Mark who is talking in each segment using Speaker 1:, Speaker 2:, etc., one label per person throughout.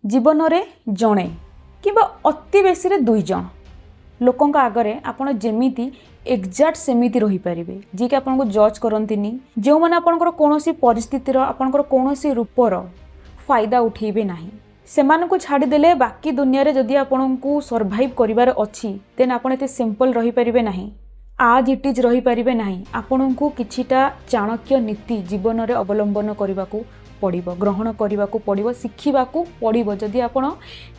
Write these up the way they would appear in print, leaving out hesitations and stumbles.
Speaker 1: जीवन में जड़े कि अति बेसी रे 2 जन लोकों आगरे आपण जेमिति एक्जाक्ट सेमिति रही पारिबे जी कि आपन को जज करंतिनी जो माने आपनकर कोनोसी परिस्थितिर आपनकर कोनोसी रूपर फायदा उठेबे नाही सेमान को छाड़ी देले बाकी दुनिया रे जदि आपन को सर्वाइव करिवार अछि देन आपन एते सिंपल रही पारिबे नाही आज इट इज रही पारिबे नाही आपन को किछिटा चाणक्य नीति जीवन रे अवलंबन करबाकू पड़िबो ग्रहण करबाकू पड़िबो शिखिबाकू पड़िबो जदि आपन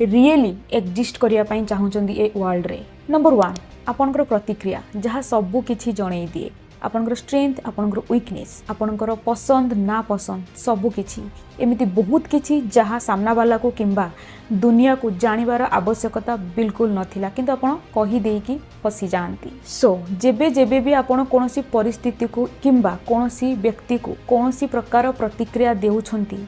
Speaker 1: रियली एक्जिस्ट करिया पई चाहुचंदी ए वर्ल्ड रे। नंबर 1 आपनकर प्रतिक्रिया जहाँ सबू किछि जणै दिए आपनकर स्ट्रेंथ आपनकर वीकनेस आपनकर पसंद ना पसंद सबू किछि एमिति बहुत किछि जहाँ सामना वाला को किंबा दुनिया को जानिबार आवश्यकता बिल्कुल नथिला किंतु आपण कहि देकी फसी जानती। सो जेबे जेबे भी आपण कोनोसी परिस्थिति को किंबा कोनोसी व्यक्ति को कोनोसी प्रकार प्रतिक्रिया देउछंती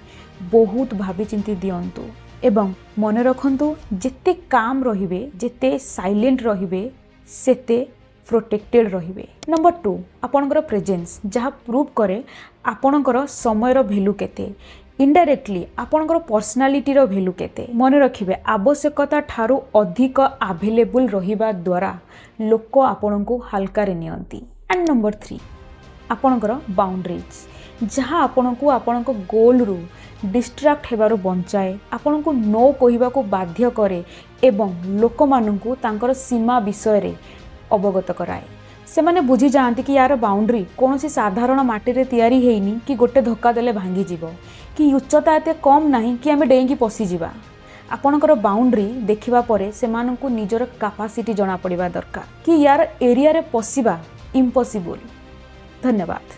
Speaker 1: बहुत भाबी चिंती दियंतु एवं मन रखंतु जेते काम रहिबे जेते साइलेंट रहिबे सेते प्रोटेक्टेड रहिबे। नंबर 2 आपनकर प्रेजेंस जहाँ प्रूव करे आपनकर समयर वैल्यू केते इनडायरेक्टली आपनकर पर्सनालिटी रो वैल्यू केते मन रखिबे आवश्यकता ठारू अधिक अवेलेबल रहिबा द्वारा लोक आपन को हल्का रे नियंती। एंड नंबर 3 आपनकर बाउंड्रीज जहाँ आपन को आपन को गोल रु डिस्ट्रैक्ट हेबारो बंचाए आपन को नो कहिबा को बाध्य करे एवं लोक माननकु तांकर सीमा विषय रे अवगत कराए से माने बुझी जाती कि यार बाउंड्री कौन सी साधारण माटी रे तैयारी हेनी कि गोटे धक्का देले भांगी जीवो कि उच्चता एते कम नहीं कि आमे डेंगी पसी जीवा आपनकर बाउंड्री देखिबा परे से माननकु निजर कैपेसिटी जणा पड़िबा दरकार कि यार एरिया रे पसिबा इम्पॉसिबल। धन्यवाद।